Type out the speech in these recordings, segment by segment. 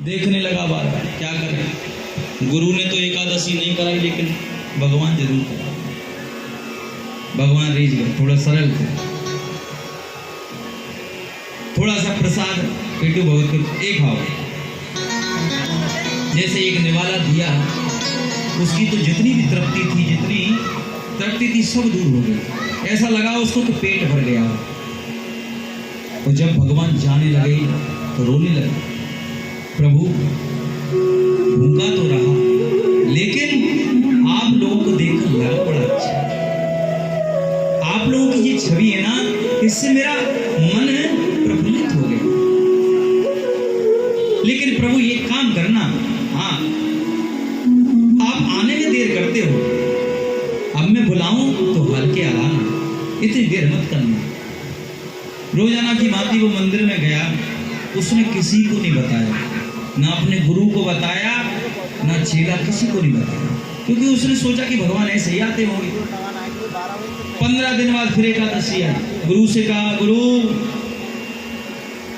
देखने लगा बार बार, क्या करें। गुरु ने तो एकादशी नहीं कराई, लेकिन भगवान जरूर करा। भगवान रीझ गए, थोड़ा सरल थे, थोड़ा सा प्रसाद पेटू भगत को एक खाओ। जैसे एक निवाला दिया, उसकी तो जितनी भी तृप्ति थी सब दूर हो गई। ऐसा लगा उसको कि पेट भर गया। और जब भगवान जाने लगे तो रोने लगे, प्रभु भूखा तो रहा, लेकिन आप लोगों को देखकर लगा बड़ा अच्छा। आप लोगों की ये छवि है ना, इससे मेरा मन प्रफुल्लित हो गया। लेकिन प्रभु ये काम करना, हाँ आप आने में देर करते हो, अब मैं बुलाऊं तो हल्के आना, इतनी देर मत करना। रोजाना की भांति वो मंदिर में गया, उसने किसी को नहीं बताया, ना अपने गुरु को बताया, ना चेला, किसी को नहीं बताया, क्योंकि उसने सोचा कि भगवान ऐसे ही आते होंगे। 15 दिन बाद फिर एकादशी आई, गुरु से कहा, गुरु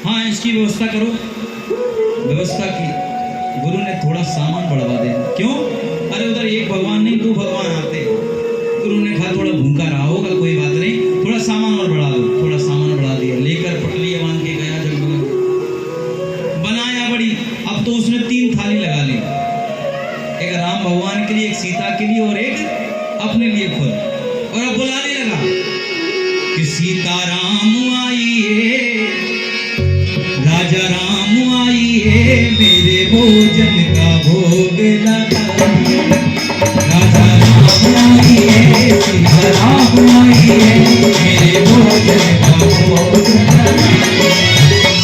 हाँ इसकी व्यवस्था करो। व्यवस्था की, गुरु ने थोड़ा सामान बढ़वा दिया। क्यों? अरे उधर एक भगवान नहीं, 2 भगवान आते। गुरु ने कहा थोड़ा भूखा रहा होगा, कोई बात नहीं, थोड़ा सामान और बढ़ा दो। थोड़ा सामान बढ़ा दिया, लेकर पटलियां बांध के गया जंगल में, बनाया बड़ी। अब तो उसने 3 थाली लगा ली, एक राम भगवान के लिए, एक सीता के लिए और एक अपने लिए खुद। और अब बुलाने लगा कि सीता राम आइए, राजा राम आइए, मेरे भोजन का भोग लगाइए। राजा राम आइए, सीता राम आइए, मेरे भोजन का भोग लगाइए।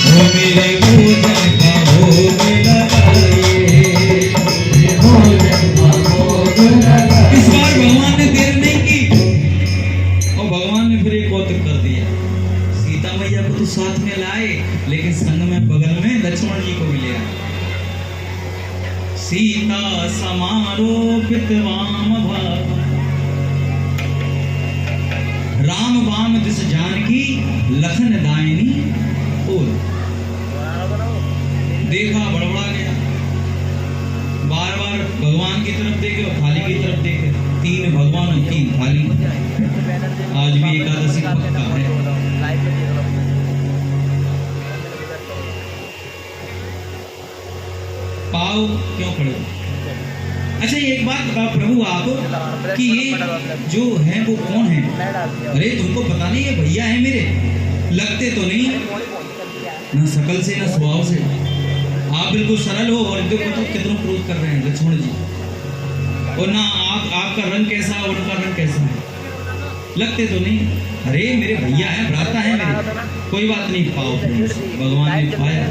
वो मेरे भोजन का भोग लगाइए, मेरे भोजन का भोग लगाइए। इस बार भगवान ने देर नहीं की, और भगवान ने फिर एक कौतुक कर दिया। सीता मैया को तो साथ में लाए, लेकिन संग में बगल में लक्ष्मण जी को भी ले आए। सीता समारोपित वाम भाग, राम वाम दिस जानकी, लखन दायनी और। देखा, बड़बड़ा गया, बार बार भगवान की तरफ देखे और थाली की तरफ देखे। 3 भगवान और 3 थाली। आज भी एकादशी पक्का है। पाओ क्यों खड़े? अच्छा एक बात बताओ प्रभु आप, कि ये जो है वो कौन है? अरे तुमको पता नहीं है, भैया है मेरे, लगते तो नहीं ना शकल से ना स्वभाव से। आप बिल्कुल सरल हो, और देखो कितना क्रोध कर रहे हैं लक्ष्मण जी, और ना आपका रंग कैसा है, उनका रंग कैसा है, लगते तो नहीं। अरे मेरे भैया है, भ्राता है मेरे। कोई बात नहीं, पाओ भगवान ने पाया,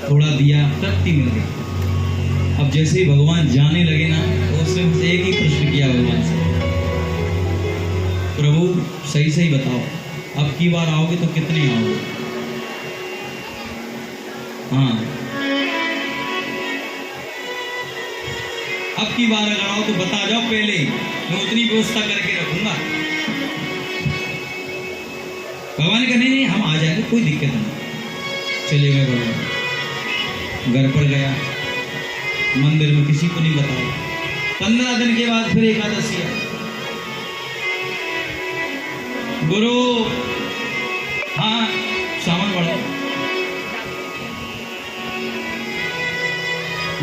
थोड़ा दिया, तृप्ति मिल गई। अब जैसे ही भगवान जाने लगे ना, तो उसने मुझसे एक ही प्रश्न किया भगवान से, प्रभु सही सही बताओ, अब की बार आओगे तो कितने आओगे? हाँ, अब की बार अगर आओ तो बता जाओ पहले, मैं उतनी व्यवस्था करके रखूंगा। भगवान ने कहा नहीं हम आ जाएंगे, कोई दिक्कत नहीं। चले गए भगवान, घर पर गया, मंदिर में किसी को नहीं बताया। 15 दिन के बाद फिर एकादशी आई। गुरु हाँ सामान बढ़ाओ।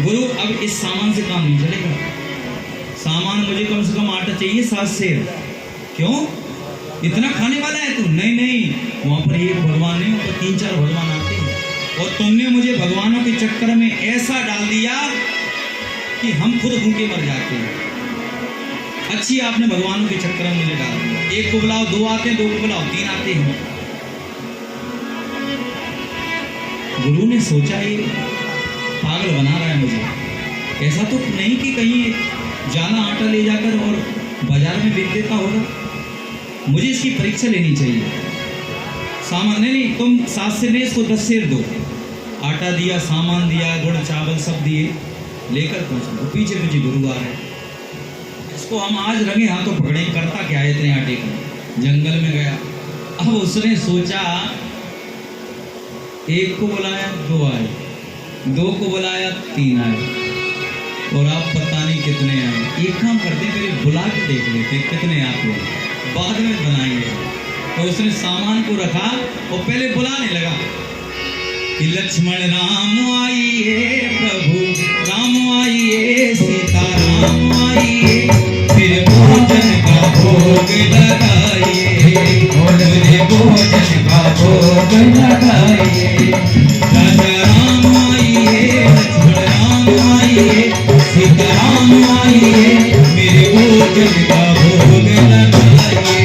गुरु अब इस सामान से काम नहीं चलेगा, सामान मुझे कम से कम आटा चाहिए 7 सेर। क्यों? इतना खाने वाला है तू? नहीं नहीं, वहां पर एक भगवान नहीं, वहां पर 3-4 भगवान आते हैं, और तुमने मुझे भगवानों के चक्कर में ऐसा डाल दिया कि हम खुद भूखे मर जाते हैं। अच्छी आपने भगवानों के चक्कर में मुझे डाल दिया। एक को बुलाओ 2 आते हैं, 2 को बुलाओ 3 आते हैं। गुरु ने सोचा ये पागल बना रहा है मुझे, ऐसा तो नहीं कि कहीं जाना आटा ले जाकर और बाजार में बेच देता होगा। मुझे इसकी परीक्षा लेनी चाहिए। सामान नहीं, तुम 7 सेर नहीं, इसको 10 सेर दो। आटा दिया, सामान दिया, गुड़ चावल सब दिए, लेकर पहुंचा। पीछे पीछे गुरु आ रहे, इसको हम आज रंगे हाथों पकड़े, करता क्या है इतने आटे को। जंगल में गया, अब उसने सोचा एक को बुलाया 2 आए, 2 को बुलाया 3 आए, और आप पता नहीं कितने आए। एक काम करते पहले बुला के देख लेते कितने आते हैं, बाद में बनाएंगे। तो उसने सामान को रखा और पहले बुलाने लगा कि लक्ष्मण राम आइए, प्रभु राम आइए, सीता राम आइए, फिर भोजन का भोग लगाइए, मुझे भोजन का भोग लगाइए। राजा राम आइए, लक्ष्मण राम आइए, सीता राम आइए, मेरे भोजन का भोग लगाइए,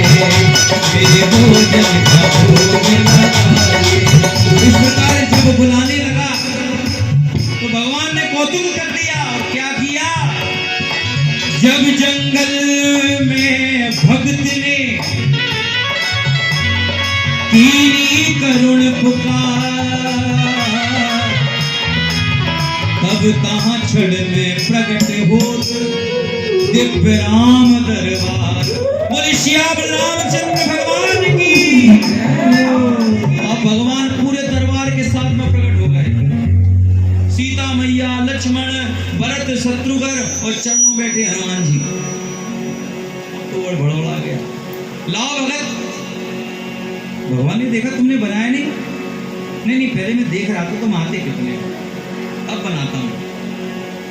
मेरे भोजन का भोग लगाइए। इस प्रकार जब बुलाने लगा तो भगवान ने कौतुक कर दिया और क्या किया। जब जंगल में भक्त ने कीनी करुण पुकार, तब तहाँ क्षण में प्रकट हो दिव्य राम दरबार। बोले श्याम रामचंद्र भगवान की। अब भगवान पूरे दरबार के साथ में प्रकट हो गए। सीता मैया, लक्ष्मण, भरत, शत्रुघ्न और चरणों बैठे हनुमान जी। तो और भड़बड़ा गया, लाओ भगत। भगवान ने देखा तुमने बनाया नहीं, नहीं पहले मैं देख रहा था तुम आते कितने, अब बनाता हूं।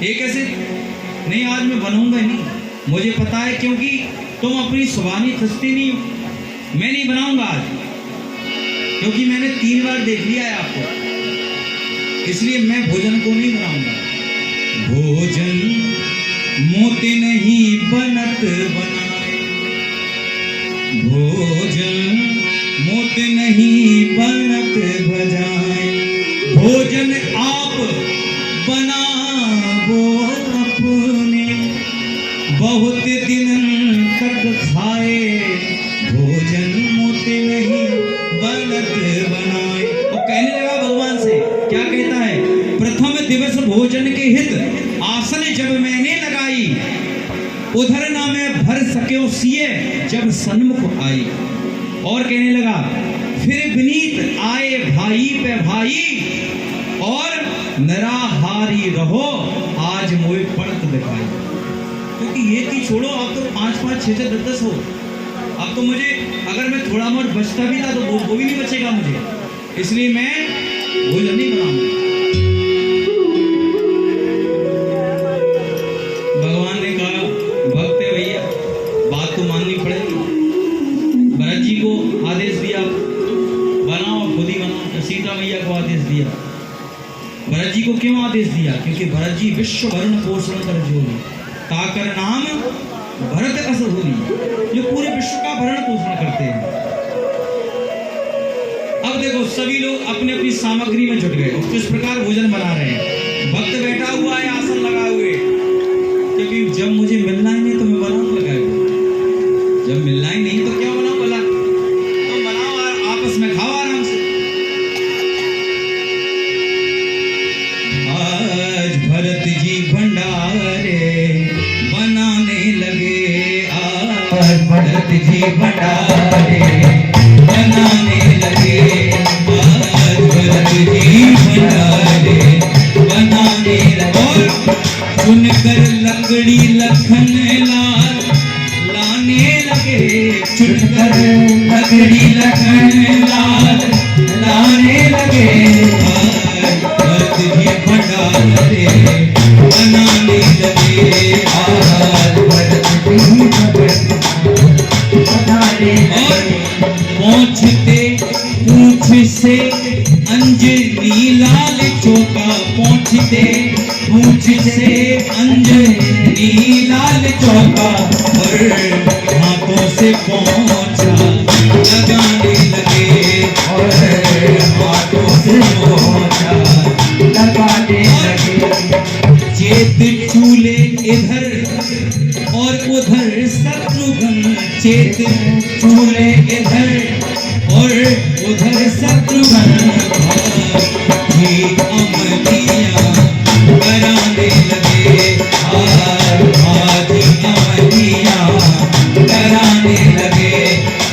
ये कैसे? नहीं आज मैं बनाऊंगा नहीं, मुझे पता है, क्योंकि तुम अपनी सुबानी खस्ती नहीं हो। मैं नहीं बनाऊंगा आज, क्योंकि मैंने 3 बार देख लिया है आपको, इसलिए मैं भोजन को नहीं बनाऊंगा। भोजन मोते नहीं बनत बनाए, भोजन मोत नहीं बनत भजाए, भोजन आप बनावो अपने, बहुत दिन तक खाए, भोजन मोत नहीं बनत बनाए। और कहने लगा भगवान से, क्या कहता है? प्रथम दिवस भोजन के हित आसन जब मैंने लगाई, उधर ना मैं भर सके सिए जब सन्मुख आई। और कहने लगा, फिर विनीत आए भाई पे भाई, और निराहारी रहो आज मोए पड़त दिखाई। क्योंकि ये की छोड़ो, अब तो 5-5, 6-6, 10-10 हो। अब तो मुझे अगर मैं थोड़ा बहुत बचता भी था तो वो भी नहीं बचेगा मुझे, इसलिए मैं भोजन नहीं बनाऊंगा। भगवान ने कहा, भक्त है भैया, बात तो माननी पड़ेगी। भरत जी को आदेश दिया, बनाओ, खुद ही बनाओ। सीता मैया को आदेश दिया। भरत जी को क्यों आदेश दिया? क्योंकि भरत जी विश्व भरण पोषण कर जोरी, ताकर नाम भरत अस होरी, जो पूरे विश्व का भरण पोषण करते हैं। अब देखो सभी लोग अपने अपनी सामग्री में जुट गए, किस प्रकार भोजन बना रहे हैं। भक्त बैठा हुआ है आसन लगाए हुए, क्योंकि जब मुझे मिलना ही नहीं तो मैं बनाऊं लगाए, जब मिलना ही नहीं तो क्या बनाऊं भला। तो बनाओ, आपस में खाओ आराम से। आज भरत जी भंडारे बनाने लगे, आज भरत जी भंडारे बनाने लगे, आज भरत जी भंडारे बनाने लगे। सुनकर लकड़ी लखन लाल लाने लगे, चुनकर लकड़ी लखन लाल लाने लगे, आज भरत जी भंडारे बनाने लगे, आज भरत जी बनाने लगे। पहुँचते पूछ से अंजनी लाल चौका, पहुँचते पूछ से अंजनी लाल चौका, और हाथों से पहुँचा लगाने लगे, और हाथों से पहुँचा लगाने लगे। चेत चूले इधर और उधर शत्रुघ्न, चेत चूले इधर और उधर शत्रुघ्न, जी अमलिया कराने लगे, आज अमलिया कराने लगे,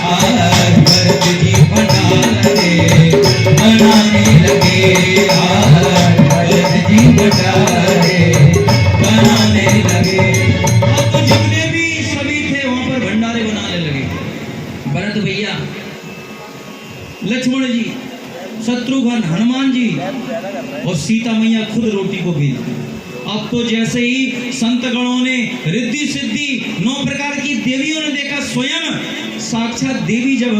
आज भरत जी भंडारे बनाने लगे। जी और सीता मैया खुद रोटी को बेलती। अब तो जैसे ही संत गणों ने रिद्धि सिद्धि 9 प्रकार की देवियों ने देखा, स्वयं साक्षात देवी जब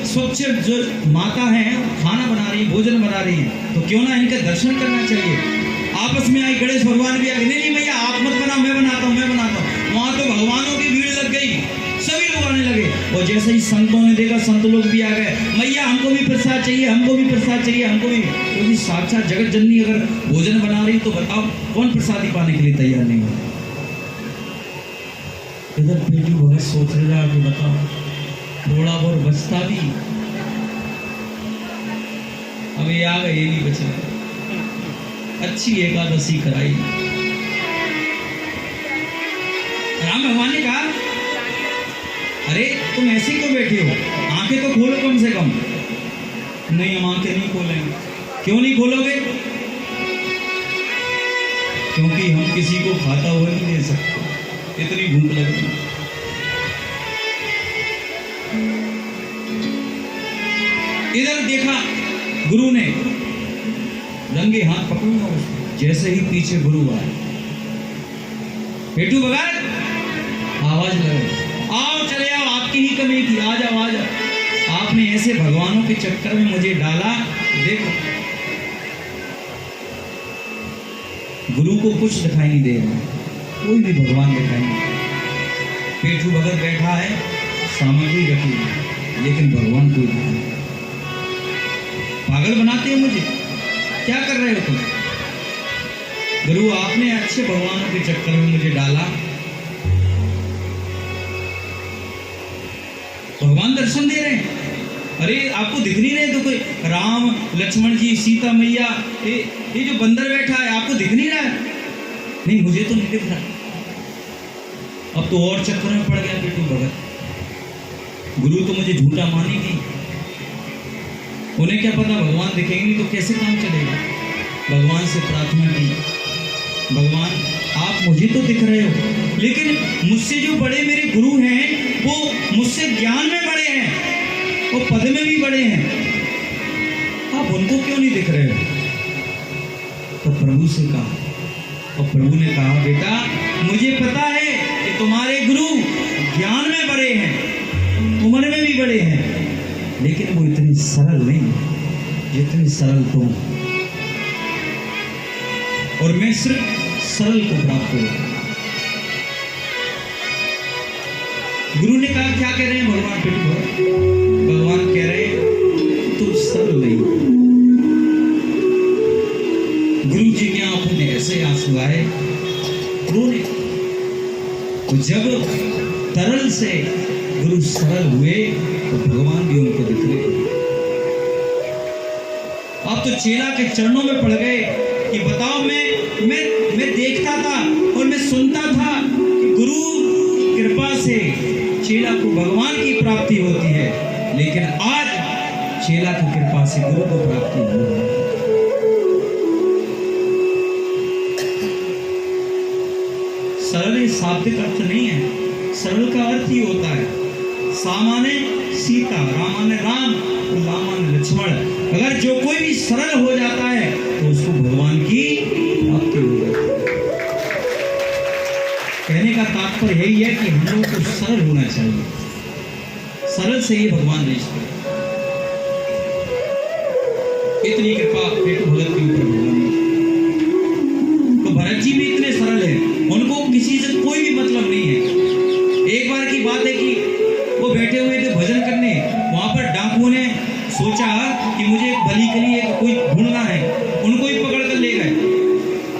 स्वच्छ जो माता है खाना बना रही है, भोजन बना रही है, तो क्यों ना इनके दर्शन करना चाहिए। आपस में आई, गणेश भगवान भी आ गए, नहीं मैया आप मत बनाओ, मैं बनाता हूँ। वहां तो भगवानों की भीड़ लग गई, सभी लोग आने लगे। और जैसे ही संतों ने देखा, संत लोग भी आ गए, मैया हमको भी प्रसाद चाहिए, हमको भी प्रसाद चाहिए, हमको भी। क्योंकि साक्षात जगत जननी अगर भोजन बना रही तो बताओ कौन प्रसादी पाने के लिए तैयार नहीं हो। इधर पेटू भगत सोच रहा कि बताओ थोड़ा बहुत बचता भी, अब ये आ गए, ये नहीं बचा। अच्छी एकादशी कराई। राम भगवान ने कहा, अरे तुम ऐसे क्यों बैठे हो, आंखें तो खोलो कम से कम। नहीं हम आंखें नहीं खोलेंगे। क्यों नहीं खोलोगे? क्योंकि हम किसी को खाता हुआ नहीं दे सकते, इतनी भूख लग रही। इधर देखा गुरु ने, रंगे हाथ पकड़ूंगा उसको। जैसे ही पीछे गुरु आए, पेटू भगत आवाज लगे, आओ चले आओ, आपकी ही कमी थी, आ जाओ आ जाओ। आपने ऐसे भगवानों के चक्कर में मुझे डाला। देखो गुरु को कुछ दिखाई नहीं दे रहा, कोई भी भगवान दिखाई नहीं। पेटू भगत बैठा है, सामग्री रखी है, लेकिन भगवान कोई नहीं। पागल बनाते हो मुझे, क्या कर रहे हो तुम? गुरु आपने अच्छे भगवानों के चक्कर में मुझे डाला। भगवान दर्शन दे रहे हैं, अरे आपको दिख नहीं रहे? तो कोई राम लक्ष्मण जी सीता मैया, ये जो बंदर बैठा है आपको दिख नहीं रहा है? नहीं मुझे तो नहीं दिख रहा। अब तो और चक्कर में पड़ गया पेटू भगत। गुरु तो मुझे झूठा मानेगी, उन्हें क्या पता भगवान दिखेंगे नहीं तो कैसे काम चलेगा। भगवान से प्रार्थना की, भगवान आप मुझे तो दिख रहे हो, लेकिन मुझसे जो बड़े मेरे गुरु हैं वो मुझसे ज्ञान में बड़े हैं, वो पद में भी बड़े हैं, आप उनको क्यों नहीं दिख रहे हो? तो प्रभु से कहा, और प्रभु ने कहा, बेटा मुझे पता है कि तुम्हारे गुरु ज्ञान में बड़े हैं, उम्र में भी बड़े हैं, लेकिन वो इतनी सरल नहीं जितनी सरल तुम। और मैं सिर्फ सरल को प्राप्त हो। गुरु ने कहा, क्या कह रहे हैं भगवान? पेटू भगवान कह रहे हैं तुम सरल नहीं। गुरु जी के आंखों में ऐसे आंसू आए, रोने। तो जब तरल से गुरु सरल हुए तो भगवान भी उनको दिख रहे। अब तो चेला के चरणों में पड़ गए कि बताओ मैं देखता था और मैं सुनता था कि गुरु की कृपा से चेला को भगवान की प्राप्ति होती है, लेकिन आज चेला की कृपा से गुरु को प्राप्ति हुई है। सरल शाब्दिक अर्थ नहीं है, सरल का अर्थ ही होता है सामान्य सीता, रामाने राम और लामाने लक्ष्मण। अगर जो कोई भी सरल हो जाता है तो उसको भगवान की प्राप्ति हो जाती है। कहने का तात्पर्य यही है कि हम लोग को सरल होना चाहिए, सरल से ही भगवान रिश्ते। इतनी कृपा पेटू भगत के ऊपर भगवान ने। तो भरत जी भी इतने सरल हैं, उनको किसी से कोई भी मतलब नहीं है। एक बार की बात है कि वो बैठे हुए थे भजन करने, वहां पर डाकुओं ने सोचा कि मुझे बलि के लिए कोई ढूंढना है, उनको ही पकड़ कर ले गए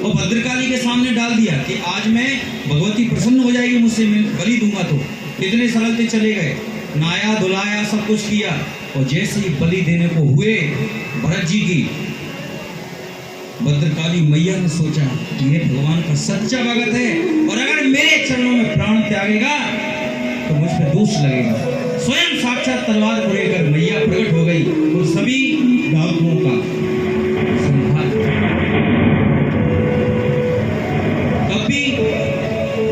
और भद्रकाली के सामने डाल दिया कि आज मैं भगवती प्रसन्न हो जाएगी मुझसे, मैं बलि दूंगा। तो इतने सरल से चले गए, नहाया धुलाया सब कुछ किया, और जैसे ही बलि देने को हुए भरत जी की, भद्रकाली मैया ने सोचा कि ये भगवान का सच्चा भगत है और अगर मेरे चरणों में प्राण त्यागेगा तो मुझ पर दोष लगेगा। स्वयं साक्षात तलवार को लेकर मैया प्रकट हो गई और सभी डाकुओं का संहार। कभी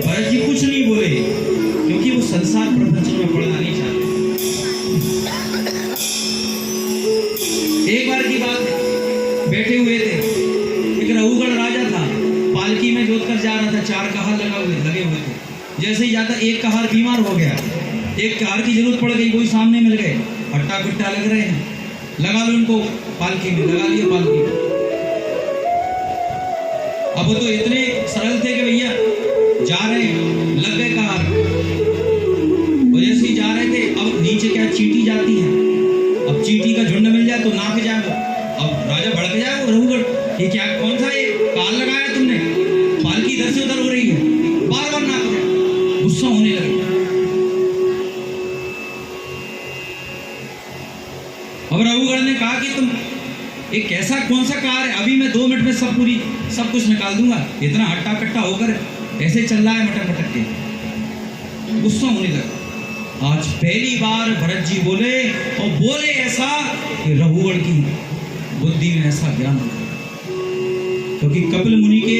भरत जी कुछ नहीं बोले क्योंकि वो संसार प्रपंच में पड़ना नहीं चाहते। एक बार की बात है, बैठे हुए थे। एक रघुगढ़ राजा था, पालकी में जोत कर जा रहा था, 4 कहार लगे हुए थे। जैसे ही जाता एक कहार बीमार हो गया, एक कहार की जरूरत पड़ गई, कोई सामने मिल गए, हट्टा कट्टा लग रहे हैं, लगा लो उनको पालकी में, लगा लिया पालकी में। अब वो तो इतने सरल थे कि भैया जा रहे हैं, लग गए कहार। और जैसे ही जा रहे थे, अब नीचे क्या चींटी जाती है, अब चींटी का झुंड मिल जाए तो नाक जाए वो। अब राजा भड़क जाए, वो रघुगढ़, ये क्या कौन सा ये काल लगाया तुमने, पालकी इधर से उधर हो रही है, बार बार नाक जाए, गुस्सा होने लगे। अब रघुगढ़ ने कहा कि तुम एक कैसा कौन सा कार है, अभी मैं 2 मिनट में सब कुछ निकाल दूंगा, इतना हट्टा कट्टा होकर ऐसे चल रहा है मटक मटक के। गुस्सा होने लगा। आज पहली बार भरत जी बोले, और बोले ऐसा कि रघुगढ़ की बुद्धि में ऐसा ज्ञान हो, क्योंकि कपिल मुनि के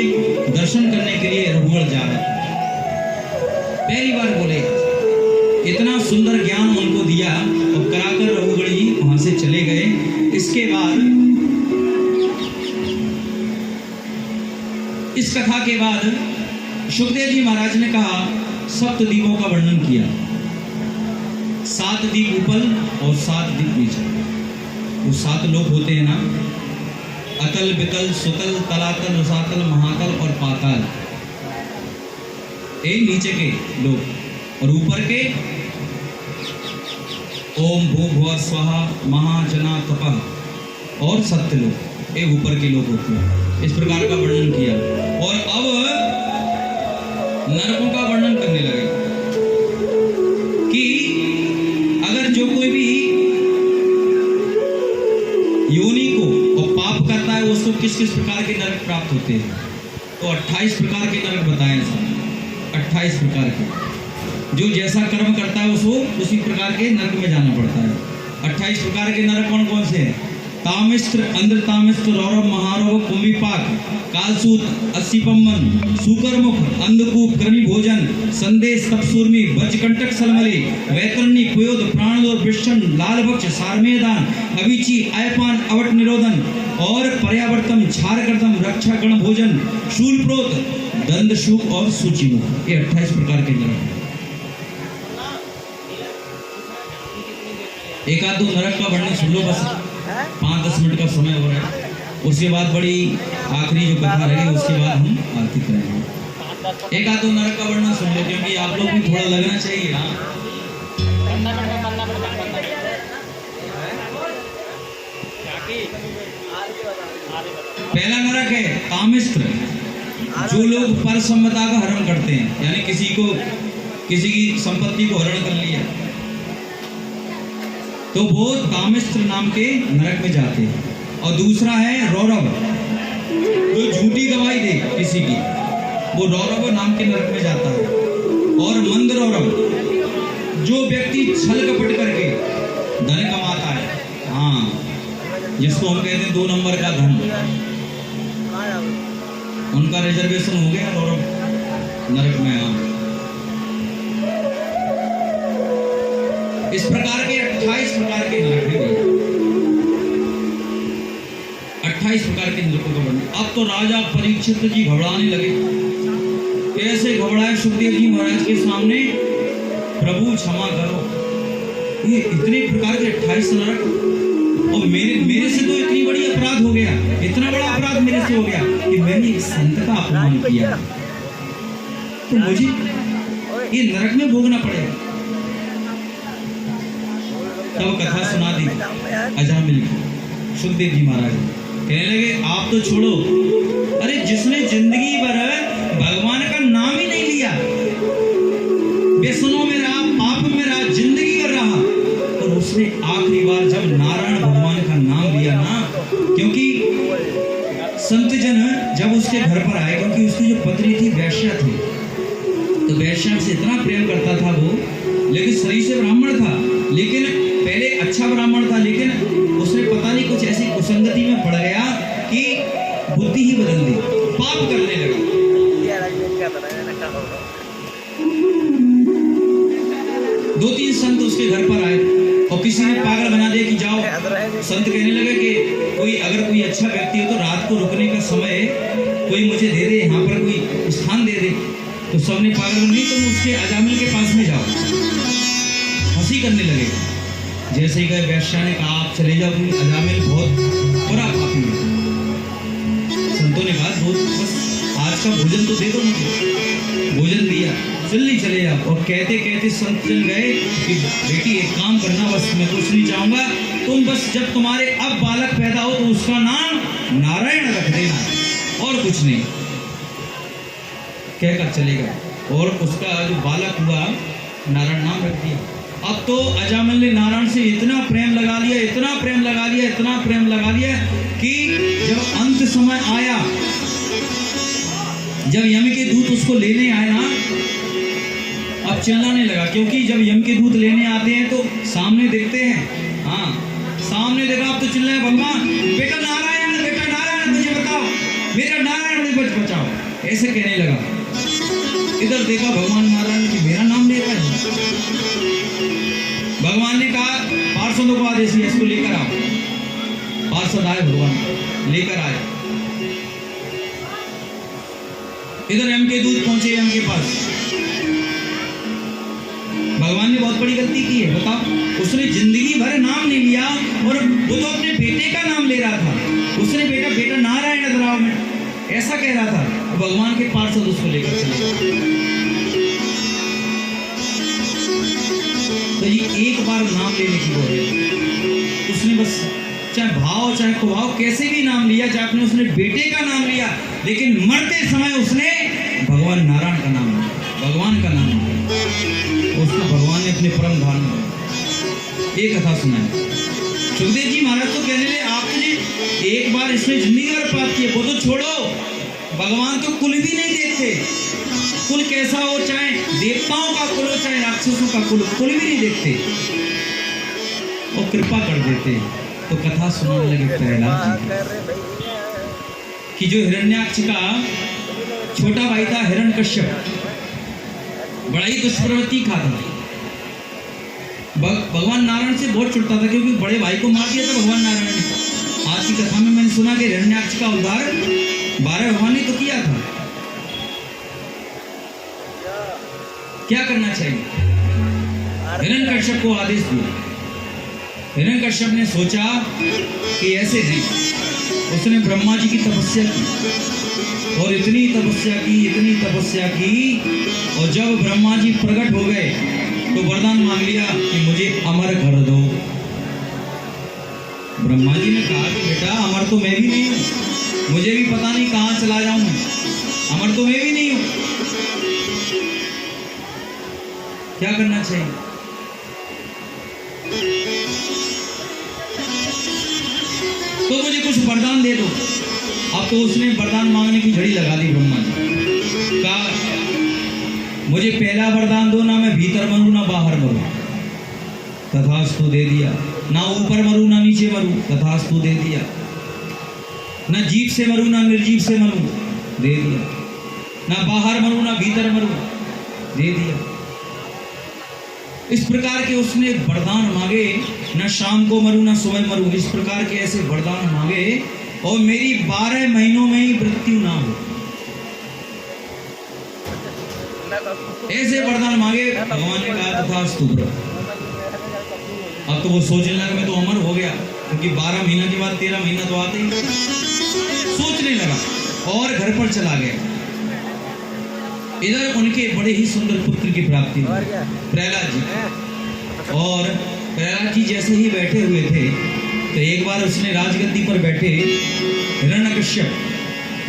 दर्शन करने के लिए रघुगढ़ जा रहे थे। पहली बार बोले, इतना सुंदर ज्ञान उनको दिया और कराकर रघुगढ़ जी वहां से चले गए। इसके बाद इस कथा के बाद सुखदेव जी महाराज ने कहा, सप्तद्वीपों का वर्णन किया, 7 द्वीप ऊपर और 7 द्वीप नीचे। वो 7 लोक होते हैं ना, अतल वितल सुतल तलातल रसातल महातल और पाताल, ये नीचे के लोक। और ऊपर के ओम भूर्भुवः स्वहा महाजना तपः और सत्यलोक, ये ऊपर के लोक होते हैं। इस प्रकार का वर्णन किया। और अब नरकों का वर्णन करने लगे कि अगर जो कोई भी योनि को और पाप करता है, उसको किस किस प्रकार के नरक प्राप्त होते हैं। तो 28 प्रकार के नरक बताए, 28 प्रकार के। जो जैसा कर्म करता है उसको उसी प्रकार के नरक में जाना पड़ता है। 28 प्रकार के नरक कौन कौन से हैं? तामिस्त्र, अंध्र तामिस्त्र, रौरव, महारव, कुंभिपाक, कालसूत, अस्सीपम्मन, सूकरमुख, अंधकूप, कृमि भोजन, संदेश, तपसूर्मी, वज्रकंटक, सलमली, वैतरणी, कुयोद, प्राणदोर, वृषण, लालभक्ष, सारमेयदान, अभिची, अयपान, अवट निरोधन और पर्यावर्तम, झारकर्तम, रक्षागण भोजन, शूलप्रोत, दंडशूक और सूचिमुख। ये 28 प्रकार के नरक। एक आध 2 नरक का वर्णन सुन लो, बस 5-10 मिनट का समय हो रहा है। उसके बाद बड़ी आखिरी जो कथा रहेगी उसके बाद हम आरती करेंगे। एक आध 2 नरक का वर्णन सुन लो, क्योंकि आप लोग भी थोड़ा लगना चाहिए। हाँ, पहला नरक है तामिस्त्र, जो लोग पर संपदा का हरण करते हैं, यानी किसी की संपत्ति को हरण कर लिया तो वो तामिस्त्र नाम के नरक में जाते हैं। और दूसरा है रौरव, जो झूठी गवाही दे किसी की, वो रौरव नाम के नरक में जाता है। और मंदरौरव, जो व्यक्ति छल कपट करके धन कमाता है, हाँ, जिसको हम कहते हैं 2 नंबर का धन, उनका रिजर्वेशन हो गया रौरव नरक में। हाँ, इस प्रकार के 28 प्रकार के नरक हैं। 28 प्रकार के नरकों का वर्णन। अब तो राजा परीक्षित जी घबराने लगे। कैसे घबराए सुखदेव जी महाराज के सामने, प्रभु क्षमा करो, ये इतने प्रकार के 28 नरक, और मेरे से तो इतनी बड़ी अपराध हो गया, इतना बड़ा अपराध मेरे से हो गया कि मैंने एक संत का अपमान किया, तो मुझे ये नरक में भोगना पड़ेगा। तब कथा सुना दी अजामिल की। सुखदेव जी महाराज कहने लगे, आप तो छोड़ो, अरे जिसने जिंदगी भर भगवान का नाम ही नहीं लिया, व्यसनों में रहा, पाप में रहा, जिंदगी भर रहा, और उसने आखिरी बार जब नारायण भगवान का नाम लिया ना, क्योंकि संत जन जब उसके घर पर आए, क्योंकि उसकी जो पत्नी थी वैश्या थी, तो वैश्या से इतना प्रेम करता था वो, लेकिन शरीर से ब्राह्मण था, लेकिन पहले अच्छा ब्राह्मण था, लेकिन उसने पता नहीं कुछ ऐसी कुसंगति में पड़ गया कि बुद्धि ही बदल दी, पाप करने लगा। 2-3 संत उसके घर पर आए, और किसी ने पागल बना दिया कि जाओ। संत कहने लगे कि अगर कोई अच्छा व्यक्ति हो तो रात को रुकने का समय कोई मुझे दे दे, यहाँ पर कोई स्थान दे दे। तो सबने पागल, नहीं तुम उसके अजामिल के पास में जाओ। हंसी करने लगे। जैसे ही गए वैश्या ने कहा आप चले जाओ, अजामिल बहुत बुरा पापी है। संतों ने कहा दो बस आज का भोजन तो दे दो मुझे। भोजन दिया, जल्दी चले जाओ। और कहते कहते संत चल गए कि बेटी एक काम करना, बस मैं कुछ नहीं चाहूंगा, तुम बस जब तुम्हारे अब बालक पैदा हो तो उसका नाम नारायण रख देना और कुछ नहीं। कहकर चले गए और उसका जो बालक हुआ नारायण नाम रख दिया। अब तो अजामिल ने नारायण से इतना प्रेम लगा लिया, इतना प्रेम लगा लिया, इतना प्रेम लगा लिया कि जब अंत समय आया, जब यम के दूत उसको लेने आए ना, अब चिल्लाने लगा। क्योंकि जब यम के दूत लेने आते हैं तो सामने देखते हैं, हाँ सामने देखा, अब तो चिल्लाए भगवान बेटा नारायण मुझे बताओ, मेरा नारायण मुझे बचाओ, ऐसे कहने लगा। इधर देखा भगवान नारायण की मेरा नाम ले रहा है। भगवान ने कहा पार्षदों को आदेश दिया इसको लेकर आओ। पार्षद आए, भगवान लेकर आए। इधर यम के दूत पहुंचे यम के पास। भगवान ने बहुत बड़ी गलती की है, बताओ। उसने जिंदगी भर नाम नहीं लिया और वो तो अपने बेटे का नाम ले रहा था। उसने बेटा नारायण दराव में ऐसा कह रहा था। भगवान के पार्षद उसको लेकर चले। तो ये एक बार नाम लेने की बात है। उसने बस चाहे भाव चाहे कुभाव कैसे भी नाम लिया, चाहे अपने उसने बेटे का नाम लिया, लेकिन मरते समय उसने भगवान नारायण का नाम लिया, भगवान का नाम लिया। उसको भगवान ने अपने परम धाम में एक कथा सुनाई। सुखदेव जी महाराज तो कहने लगे आप तो एक बार इसमें जिंदगी भर पाप किए, वो तो छोड़ो, भगवान तो कुल भी नहीं देखते। कुल कैसा हो, चाहे देवताओं का कुल हो चाहे राक्षसों का कुल भी नहीं देखते और कृपा कर देते। तो कथा सुनाने लगे प्रहलाद जी कि जो हिरण्याक्ष का छोटा भाई था हिरण्यकश्यप, बड़ा ही दुष्प्रवृत्ति का था। भगवान नारायण से बहुत चिढ़ता था क्योंकि बड़े भाई को मार दिया था भगवान नारायण ने। आज की कथा में मैंने सुना कि हिरण्याक्ष का उद्धार 12 भगवान ने तो किया था। क्या करना चाहिए? हिरण्यकश्यप को आदेश दिया। हिरण्यकश्यप ने सोचा कि ऐसे नहीं, उसने ब्रह्मा जी की तपस्या की और इतनी तपस्या की और जब ब्रह्मा जी प्रकट हो गए तो वरदान मांग लिया कि मुझे अमर कर दो। ब्रह्मा जी ने कहा कि बेटा अमर तो मैं भी नहीं हूं, मुझे भी पता नहीं कहां चला जाऊं मैं, अमर तो मैं भी नहीं हूं। क्या करना चाहिए? तो मुझे कुछ वरदान दे दो। अब तो उसने वरदान मांगने की झड़ी लगा दी ब्रह्मा जी। कहा मुझे पहला वरदान दो, ना मैं भीतर मरूं ना बाहर मरूं। तथास्तु दे दिया। ना ऊपर मरूं ना नीचे मरूं, तथास्तु दे दिया। ना जीभ से मरूं ना निर्जीव से मरूं, दे दिया। ना बाहर मरूं ना भीतर मरूं, दे दिया। इस प्रकार के उसने वरदान मांगे, न शाम को मरूं ना सुबह मरूं, इस प्रकार के ऐसे वरदान मांगे और मेरी 12 महीनों में ही मृत्यु ना हो, ऐसे वरदान मांगे। भगवान ने कहा तथास्तु। अब तो वो सोचने लगा मैं तो अमर हो गया, क्योंकि 12 महीना के बाद 13 महीना तो आते ही। सोचने लगा और घर पर चला गया। इधर उनके बड़े ही सुंदर पुत्र की प्राप्ति हुई, प्रहलाद जी। और प्रहलाद जी जैसे ही बैठे हुए थे तो एक बार उसने राजगद्दी पर बैठे हिरण्यकश्यप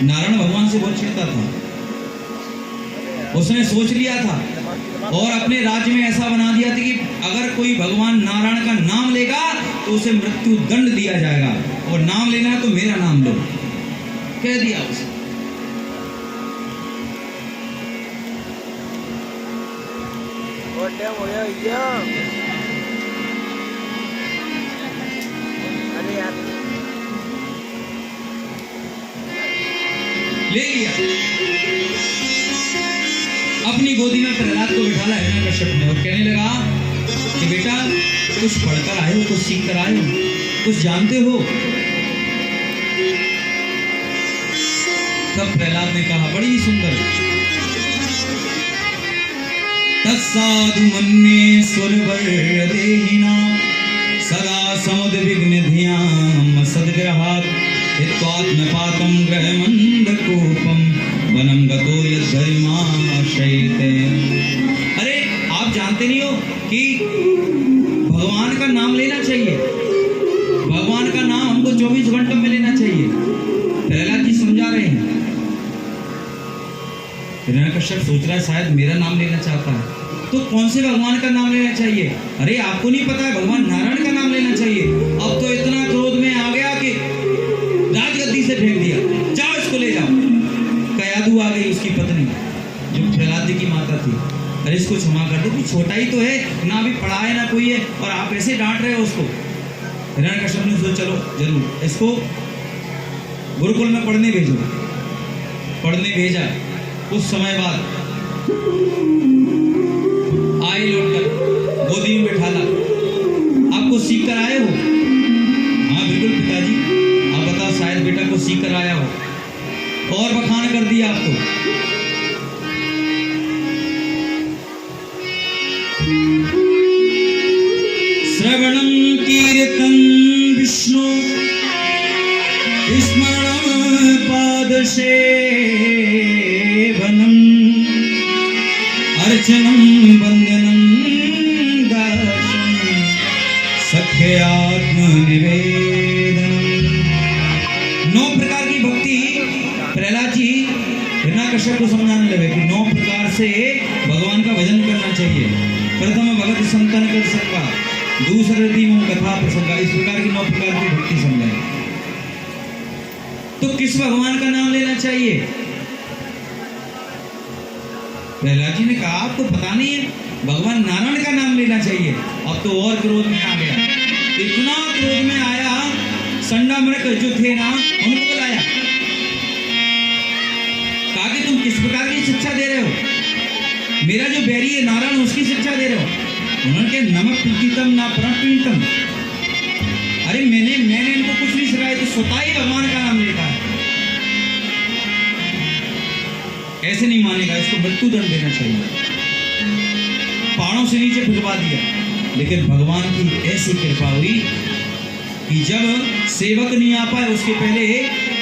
नारायण भगवान से बहुत चिढ़ता था। उसने सोच लिया था और अपने राज्य में ऐसा बना दिया था कि अगर कोई भगवान नारायण का नाम लेगा तो उसे मृत्यु दंड दिया जाएगा, और नाम लेना है तो मेरा नाम लो, कह दिया उसने। ले लिया। अपनी गोदी में प्रहलाद को बिठाला हिरण्यकश्यप ने और कहने लगा कि बेटा कुछ पढ़कर आए हो, कुछ सीख कर आए हो, कुछ जानते हो? तब प्रहलाद ने कहा, बड़ी सुंदर, तत्साधु मन्ये स्वरवर देहिना सदा समुद विघ्न धियाम सद्ग्रहात् हित्वात्मपातं ग्रहमन्धकूपं वनं गतो यद्धर्माशयते। अरे आप जानते नहीं हो कि भगवान का नाम लेना चाहिए, भगवान का नाम हमको 24 घंटों में लेना चाहिए। प्रहलाद जी समझा रहे हैं। हिरण्यकश्यप सोच रहा है शायद मेरा नाम लेना चाहता है, तो कौन से भगवान का नाम लेना चाहिए? अरे आपको नहीं पता है, भगवान नारायण का नाम लेना चाहिए। अब तो इतना क्रोध में आ गया कि राजगद्दी से फेंक दिया, जाओ इसको ले जाओ। कयादू आ गई, उसकी पत्नी जो प्रहलाद जी की माता थी। अरे इसको क्षमा कर दो, छोटा ही तो है ना, अभी पढ़ा है ना कोई है, और आप ऐसे डांट रहे हो उसको। हिरण्यकश्यप ने सोचा चलो जरूर इसको गुरुकुल में पढ़ने भेजो। पढ़ने भेजा। कुछ समय बाद आए लौटकर, गोदी में बैठाला, आपको सीख कर आए हो? हाँ बिल्कुल पिताजी। आप बताओ, शायद बेटा को सीख कर आया हो और बखान कर दिया आपको। श्रवणं कीर्तन विष्णु स्मरणं पादसेवनम् अर्चनं वंदनं दासं सख्यात्मनिवेदनम्। 9 प्रकार की भक्ति प्रहलाद जी हिरण्यकश्यप को समझाने लगे कि 9 प्रकार से भगवान का भजन करना चाहिए। प्रथम भगत संतन कर संगा, दूसरे मम कथा प्रसंगा। इस प्रकार की 9 प्रकार की भक्ति समझाई। तो किस भगवान का नाम लेना चाहिए? प्रहलाद जी ने कहा आपको पता नहीं है, भगवान नारायण का नाम लेना चाहिए। अब तो और क्रोध में आ गया, इतना क्रोध में आया, संडामृग जो थे ना उनको बुलाया, कहा कि तुम किस प्रकार की शिक्षा दे रहे हो? मेरा जो बैरी है नारायण, उसकी शिक्षा दे रहे हो। उन्होंने कहा नमक प्रीतम ना प्रणपीतम। अरे मैंने इनको कुछ नहीं सिखाया, तो स्वतः ही भगवान का नाम लेता है। ऐसे नहीं मानेगा, इसको मृत्यु दंड देना चाहिए। पहाड़ों से नीचे फिटवा दिया। लेकिन भगवान की ऐसी कृपा हुई कि जब सेवक नहीं आ पाए, उसके पहले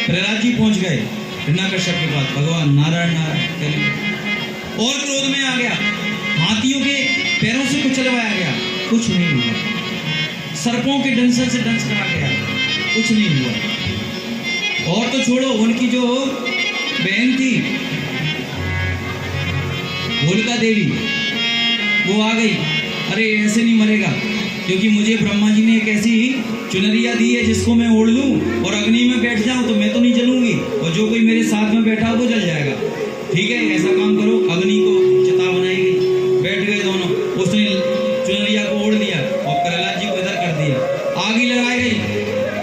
प्रहलाद जी पहुंच गए हिरण्यकश्यप के पास। भगवान नारायण नारायण कहने और क्रोध में आ गया। हाथियों के पैरों से कुचलवाया गया, कुछ नहीं हुआ। सर्पों के डंस से डंस करा गया, कुछ नहीं हुआ। और तो छोड़ो, उनकी जो बहन थी होलिका देवी, वो आ गई। अरे ऐसे नहीं मरेगा, क्योंकि मुझे ब्रह्मा जी ने एक ऐसी चुनरिया दी है जिसको मैं ओढ़ लूं और अग्नि में बैठ जाऊं तो मैं तो नहीं जलूंगी, और जो कोई मेरे साथ में बैठा हो वो जल जाएगा। ठीक है, ऐसा काम करो। अग्नि को चिता बनाई गई, बैठ गए दोनों। उसने चुनरिया को ओढ़ लिया और प्रहलाद जी को इधर कर दिया। आग ही लगाई गई।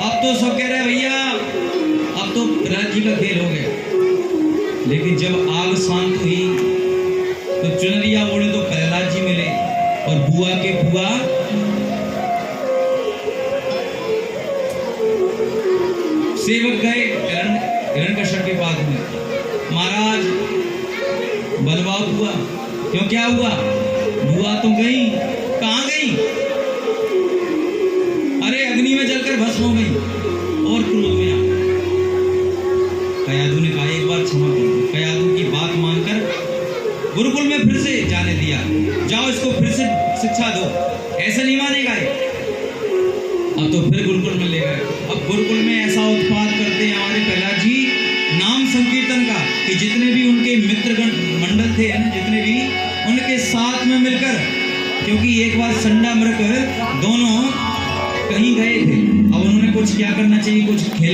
अब तो सब कह रहे हैं भैया अब तो प्रहलाद जी का खेल हो गया। लेकिन जब आग शांत हुई तो चुनरिया ओढ़े तो प्रहलाद जी मिले, और बुआ के बुआ सेवक गए हिरण्यकश्यप के पास में, महाराज बलवान हुआ। क्यों, क्या हुआ? बुआ तो गई, कहाँ गई? अरे अग्नि में जलकर भस्म हो गई। और क्रोध में आ कयादू ने कहा एक बार क्षमा कर दो। कयादू की बात मानकर गुरुकुल में फिर से जाने दिया। जाओ इसको फिर से शिक्षा दो, ऐसे नहीं मानेगा ये। अब तो फिर गुरुकुल में ले गए। अब गुरुकुल में ऐसा उत्पाद करते हैं हमारे प्रहलाद जी नाम संकीर्तन का कि जितने भी उनके मित्रगण मंडल थे ना, जितने भी उनके साथ में मिलकर, क्योंकि एक बार संडामृग दोनों कहीं गए थे। अब उन्होंने कुछ क्या करना चाहिए, कुछ खेल